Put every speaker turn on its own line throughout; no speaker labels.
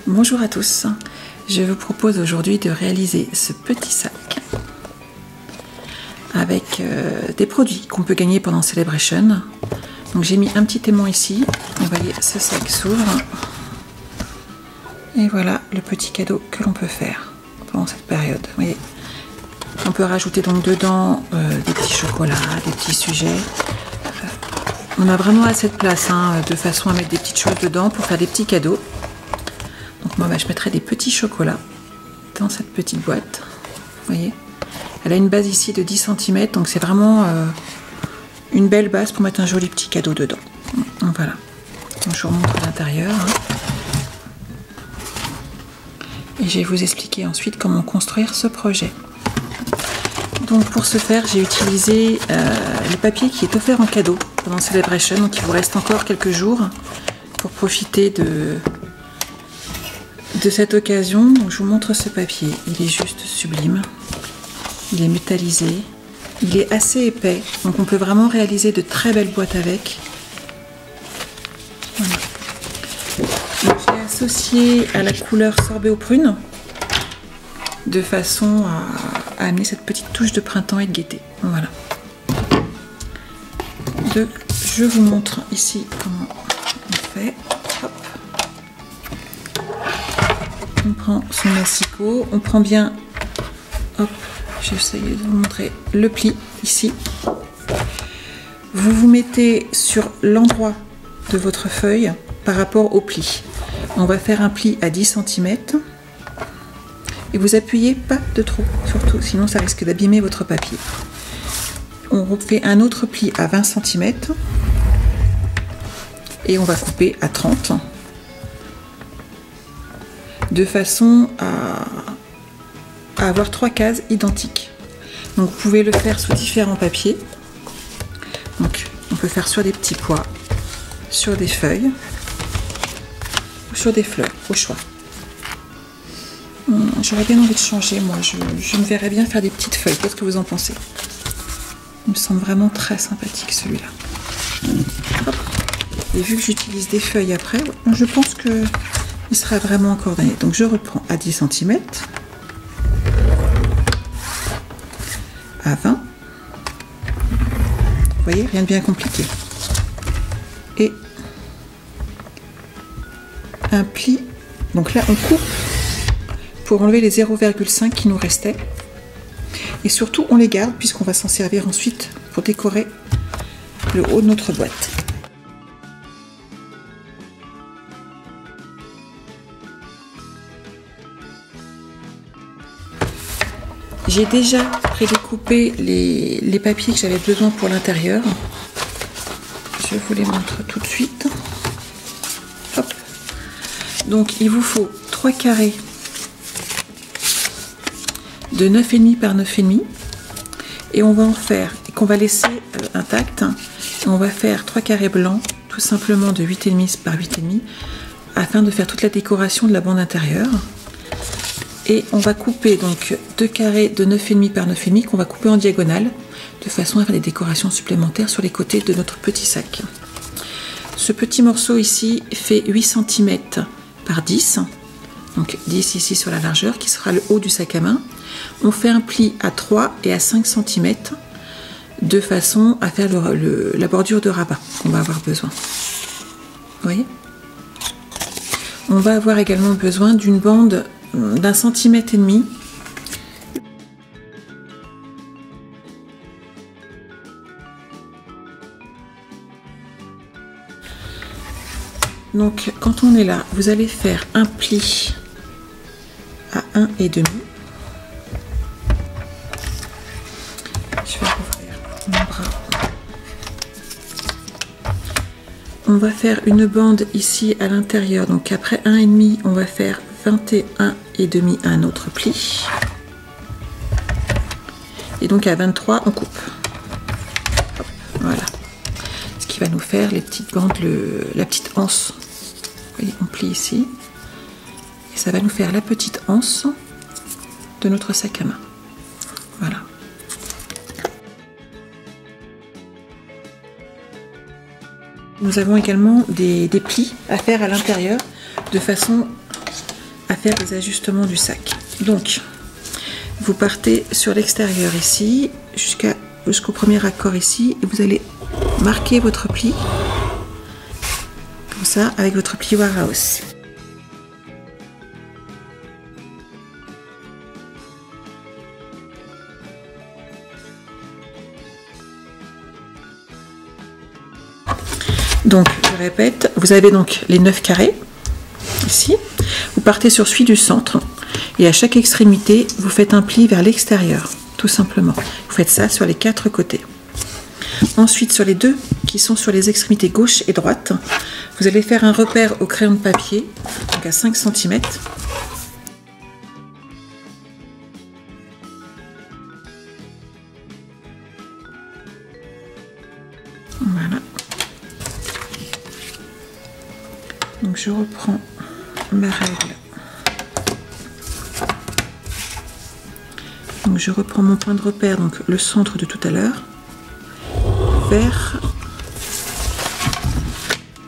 Bonjour à tous, je vous propose aujourd'hui de réaliser ce petit sac avec des produits qu'on peut gagner pendant Celebration. Donc j'ai mis un petit aimant ici, vous voyez ce sac s'ouvre et voilà le petit cadeau que l'on peut faire pendant cette période. Vous voyez, on peut rajouter donc dedans des petits chocolats, des petits sujets. On a vraiment assez de place de façon à mettre des petites choses dedans pour faire des petits cadeaux. Donc moi je mettrai des petits chocolats dans cette petite boîte. Vous voyez, elle a une base ici de 10 cm, donc c'est vraiment une belle base pour mettre un joli petit cadeau dedans. Donc voilà, donc je vous remontre l'intérieur. Et je vais vous expliquer ensuite comment construire ce projet. Donc pour ce faire, j'ai utilisé le papier qui est offert en cadeau pendant Celebration, donc il vous reste encore quelques jours pour profiter de cette occasion. Donc je vous montre ce papier, il est juste sublime, il est métallisé, il est assez épais, donc on peut vraiment réaliser de très belles boîtes avec. Voilà. J'ai associé à la couleur sorbet aux prunes de façon à amener cette petite touche de printemps et de gaieté. Voilà. Donc je vous montre ici comment on fait. Hop. On prend son massicot, on prend bien, hop, j'essaie de vous montrer le pli ici. Vous vous mettez sur l'endroit de votre feuille par rapport au pli. On va faire un pli à 10 cm et vous appuyez pas de trop, surtout, sinon ça risque d'abîmer votre papier. On refait un autre pli à 20 cm et on va couper à 30 de façon à avoir 3 cases identiques. Donc vous pouvez le faire sous différents papiers. Donc on peut faire sur des petits pois, sur des feuilles ou sur des fleurs, au choix. J'aurais bien envie de changer, moi je me verrais bien faire des petites feuilles. Qu'est-ce que vous en pensez? Il me semble vraiment très sympathique celui-là. Et vu que j'utilise des feuilles après, je pense que il sera vraiment coordonné. Donc je reprends à 10 cm, à 20. Vous voyez, rien de bien compliqué. Et un pli. Donc là on coupe pour enlever les 0,5 qui nous restaient. Et surtout on les garde puisqu'on va s'en servir ensuite pour décorer le haut de notre boîte. J'ai déjà prédécoupé les papiers que j'avais besoin pour l'intérieur. Je vous les montre tout de suite. Hop. Donc il vous faut 3 carrés de 9,5 par 9,5 et on va en faire, qu'on va laisser intact. On va faire 3 carrés blancs tout simplement de 8,5 par 8,5 afin de faire toute la décoration de la bande intérieure. Et on va couper donc 2 carrés de 9,5 par 9,5 qu'on va couper en diagonale de façon à faire des décorations supplémentaires sur les côtés de notre petit sac. Ce petit morceau ici fait 8 cm par 10, donc 10 ici sur la largeur qui sera le haut du sac à main. On fait un pli à 3 et à 5 cm de façon à faire la bordure de rabat qu'on va avoir besoin. Vous voyez? On va avoir également besoin d'une bande d'1,5 cm. Donc quand on est là, vous allez faire un pli à 1,5. Je vais ouvrir mon bras. On va faire une bande ici à l'intérieur. Donc après 1,5, on va faire 21,5 un autre pli. Et donc à 23, on coupe. Hop, voilà. Ce qui va nous faire les petites bandes, la petite anse. Vous voyez, on plie ici. Et ça va nous faire la petite anse de notre sac à main. Voilà. Nous avons également des plis à faire à l'intérieur de façon à faire des ajustements du sac. Donc, vous partez sur l'extérieur ici, jusqu'au premier raccord ici, et vous allez marquer votre pli, comme ça, avec votre plioir à hausse. Donc, je répète, vous avez donc les 9 carrés, ici. Vous partez sur celui du centre, et à chaque extrémité, vous faites un pli vers l'extérieur, tout simplement. Vous faites ça sur les 4 côtés. Ensuite, sur les 2 qui sont sur les extrémités gauche et droite, vous allez faire un repère au crayon de papier, donc à 5 cm. Voilà. Donc je reprends ma règle. Donc je reprends mon point de repère, donc le centre de tout à l'heure, vers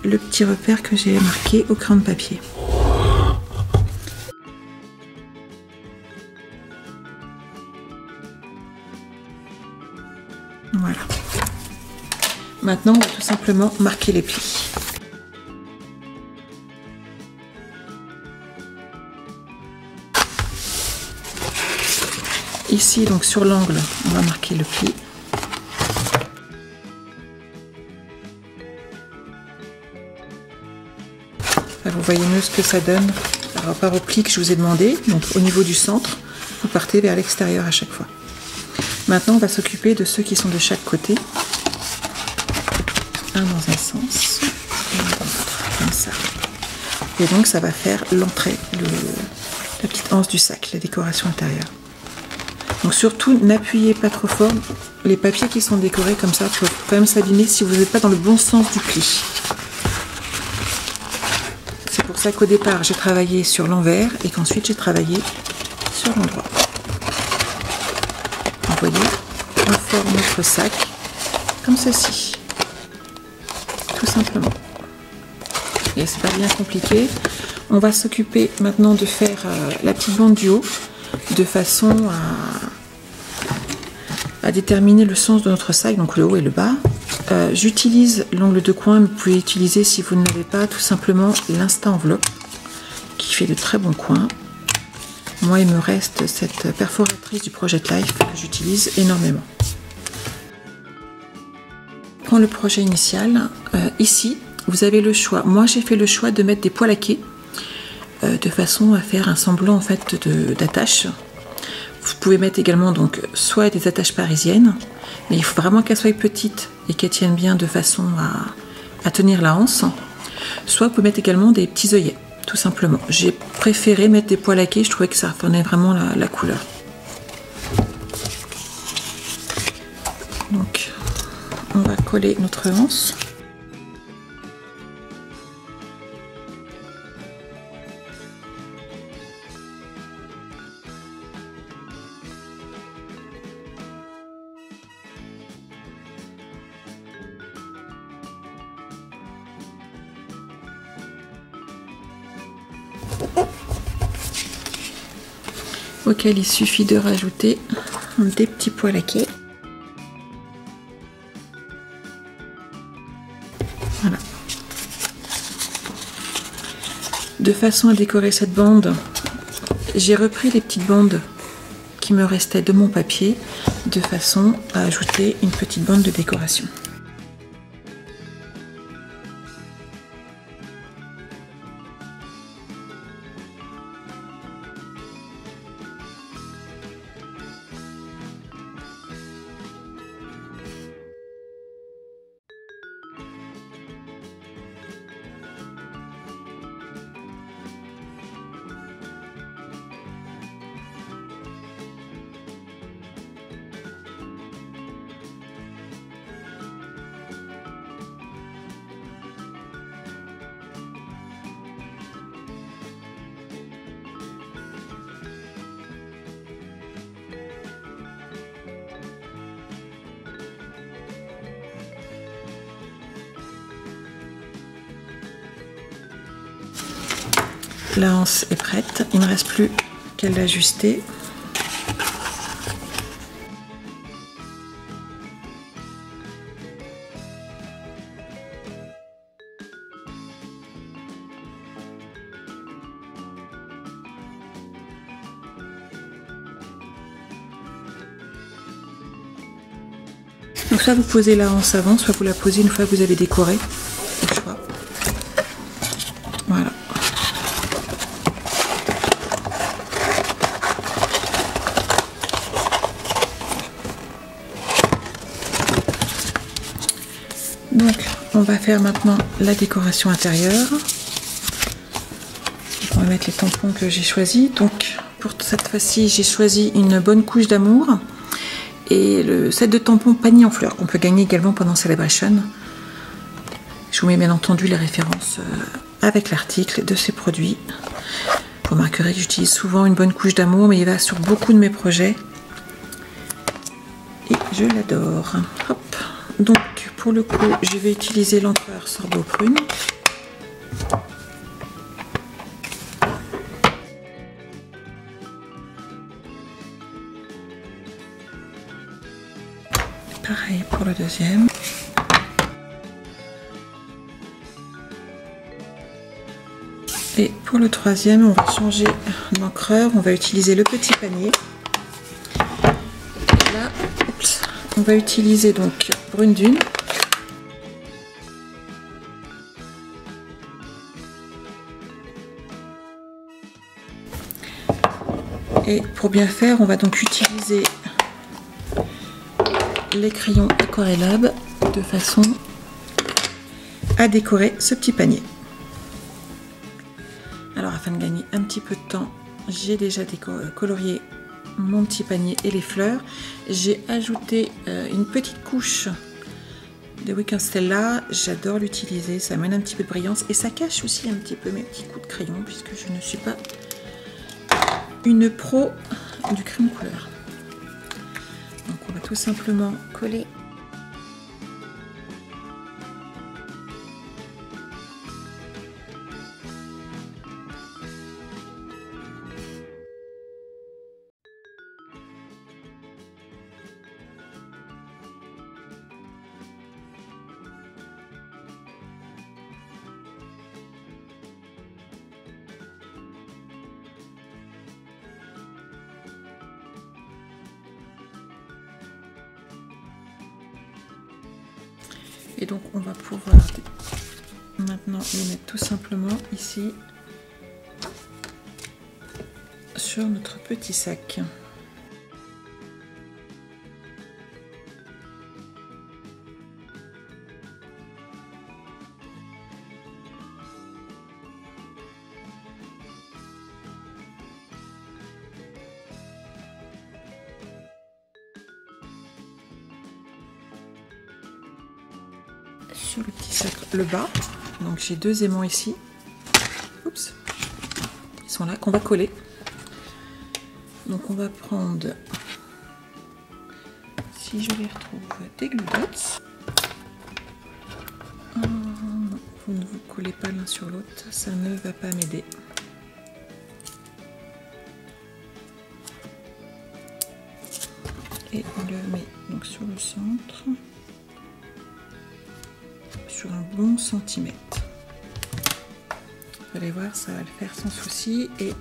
le petit repère que j'ai marqué au crayon de papier. Voilà. Maintenant, on va tout simplement marquer les plis. Ici, donc sur l'angle, on va marquer le pli. Là, vous voyez mieux ce que ça donne par rapport au pli que je vous ai demandé. Donc au niveau du centre, vous partez vers l'extérieur à chaque fois. Maintenant, on va s'occuper de ceux qui sont de chaque côté. Un dans un sens, et un dans l'autre, comme ça. Et donc ça va faire l'entrée, la petite anse du sac, la décoration intérieure. Donc surtout, n'appuyez pas trop fort. Les papiers qui sont décorés comme ça peuvent quand même s'abîmer si vous n'êtes pas dans le bon sens du pli. C'est pour ça qu'au départ, j'ai travaillé sur l'envers et qu'ensuite j'ai travaillé sur l'endroit. Vous voyez, on forme notre sac comme ceci. Tout simplement. Et c'est pas bien compliqué. On va s'occuper maintenant de faire la petite bande du haut de façon à déterminer le sens de notre sac, donc le haut et le bas. J'utilise l'angle de coin, mais vous pouvez utiliser, si vous ne l'avez pas, tout simplement l'Insta Enveloppe qui fait de très bons coins. Moi, il me reste cette perforatrice du Project Life que j'utilise énormément. Je prends le projet initial. Ici, vous avez le choix. Moi, j'ai fait le choix de mettre des poils à quai de façon à faire un semblant en fait d'attache. Vous pouvez mettre également donc soit des attaches parisiennes, mais il faut vraiment qu'elles soient petites et qu'elles tiennent bien de façon à tenir la anse. Soit vous pouvez mettre également des petits œillets, tout simplement. J'ai préféré mettre des poils à quai, je trouvais que ça prenait vraiment la couleur. Donc on va coller notre anse. Auquel il suffit de rajouter des petits poils à quai. Voilà. De façon à décorer cette bande, j'ai repris les petites bandes qui me restaient de mon papier de façon à ajouter une petite bande de décoration. la anse est prête, il ne me reste plus qu'à l'ajuster. Donc soit vous posez la anse avant, soit vous la posez une fois que vous avez décoré. Au choix. Voilà. Donc on va faire maintenant la décoration intérieure. On va mettre les tampons que j'ai choisis. Donc pour cette fois-ci, j'ai choisi une bonne couche d'amour. Et le set de tampons panier en fleurs qu'on peut gagner également pendant Celebration. Je vous mets bien entendu les références avec l'article de ces produits. Vous remarquerez que j'utilise souvent une bonne couche d'amour, mais il va sur beaucoup de mes projets. Et je l'adore. Hop. Donc pour le coup, je vais utiliser l'encreur Sorbo Prune. Pareil pour le deuxième. Et pour le troisième, on va changer d'encreur. On va utiliser le petit panier. Et là, oups, on va utiliser donc Brune Dune. Et pour bien faire, on va donc utiliser les crayons Aquarellab de façon à décorer ce petit panier. Alors afin de gagner un petit peu de temps, j'ai déjà colorié mon petit panier et les fleurs. J'ai ajouté une petite couche de Wick Stella. J'adore l'utiliser, ça amène un petit peu de brillance et ça cache aussi un petit peu mes petits coups de crayon puisque je ne suis pas une pro du crème couleur. Donc on va tout simplement coller . Et donc on va pouvoir maintenant les mettre tout simplement ici sur notre petit sac. Sur le petit sac, le bas, donc j'ai deux aimants ici. Oups, ils sont là qu'on va coller. Donc on va prendre, si je les retrouve, des glue dots. Non, vous ne vous collez pas l'un sur l'autre, ça ne va pas m'aider. Et on le met donc sur le centre. Sur un bon centimètre. Vous allez voir, ça va le faire sans souci. Et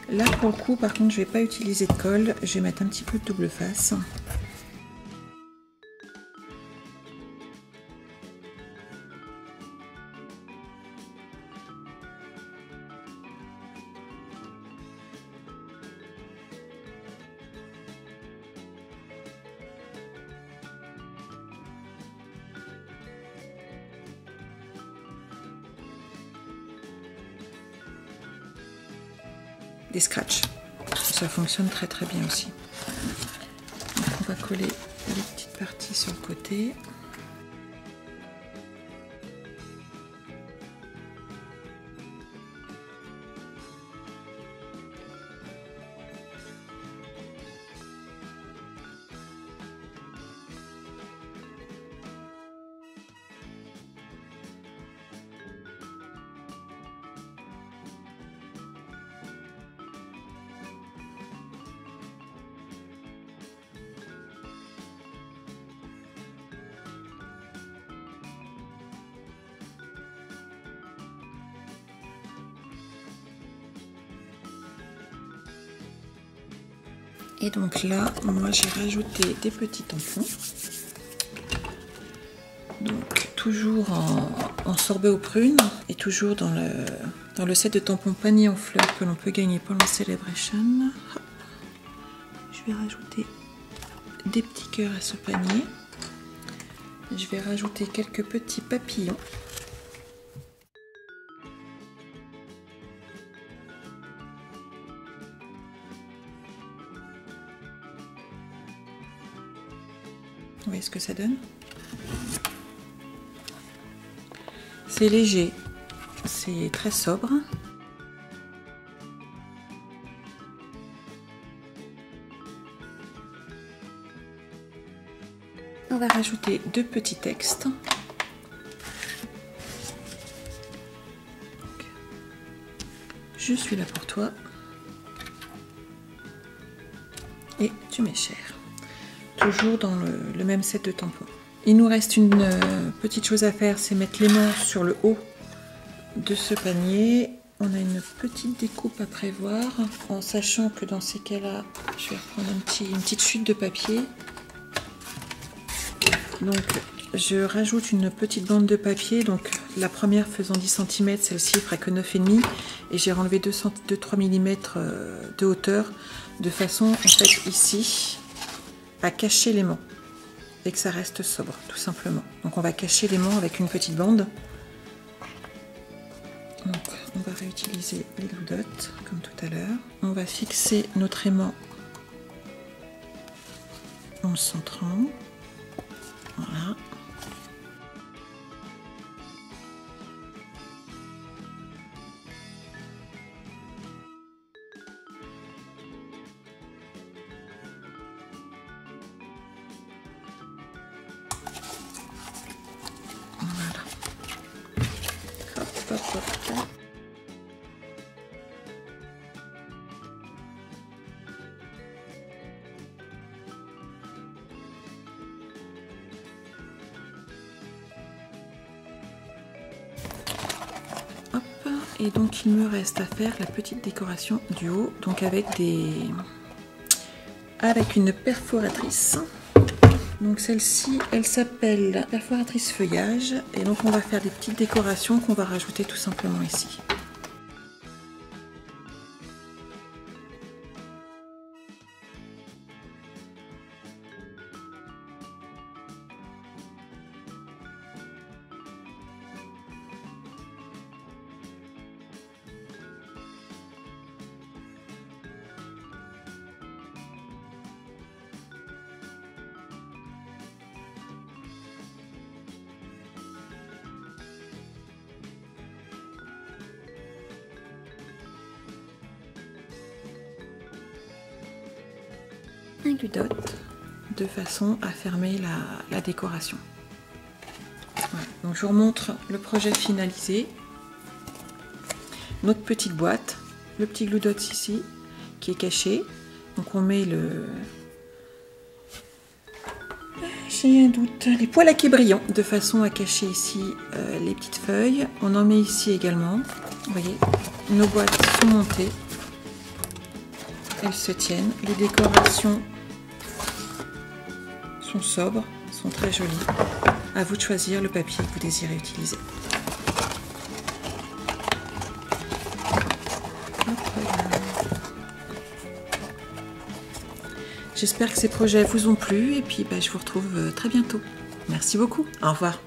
là, pour le coup, par contre, je vais pas utiliser de colle. Je vais mettre un petit peu de double face. Des scratchs. Ça fonctionne très très bien aussi. Donc on va coller les petites parties sur le côté. Et donc là, moi j'ai rajouté des petits tampons. Donc toujours en sorbet aux prunes et toujours dans le set de tampons panier en fleurs que l'on peut gagner pendant Celebration. Hop. Je vais rajouter des petits cœurs à ce panier. Je vais rajouter quelques petits papillons. Vous voyez ce que ça donne? C'est léger, c'est très sobre. On va rajouter deux petits textes. Je suis là pour toi. Et tu m'es cher. Toujours dans le même set de tampons. Il nous reste une petite chose à faire, c'est mettre l'aimant sur le haut de ce panier. On a une petite découpe à prévoir, en sachant que dans ces cas-là, je vais reprendre une petite chute de papier. Donc, je rajoute une petite bande de papier. Donc, la première faisant 10 cm, celle-ci ne fera que 9,5. Et j'ai enlevé 2-3 mm de hauteur, de façon, en fait, ici, à cacher l'aimant. Et que ça reste sobre, tout simplement. Donc, on va cacher l'aimant avec une petite bande. Donc, on va réutiliser les glue dots, comme tout à l'heure. On va fixer notre aimant en le centrant. Voilà. Voilà. Hop, hop, hop. Et donc il me reste à faire la petite décoration du haut, donc avec une perforatrice. Donc celle-ci, elle s'appelle perforatrice feuillage, et donc on va faire des petites décorations qu'on va rajouter tout simplement ici. Un glue dot de façon à fermer la décoration. Voilà. Donc je vous remontre le projet finalisé. Notre petite boîte, le petit glue dot ici qui est caché. Donc on met j'ai un doute, les poils à quai brillants de façon à cacher ici les petites feuilles. On en met ici également. Vous voyez, nos boîtes sont montées. Elles se tiennent. Les décorations sont sobres, sont très jolies. À vous de choisir le papier que vous désirez utiliser. J'espère que ces projets vous ont plu et puis je vous retrouve très bientôt. Merci beaucoup. Au revoir.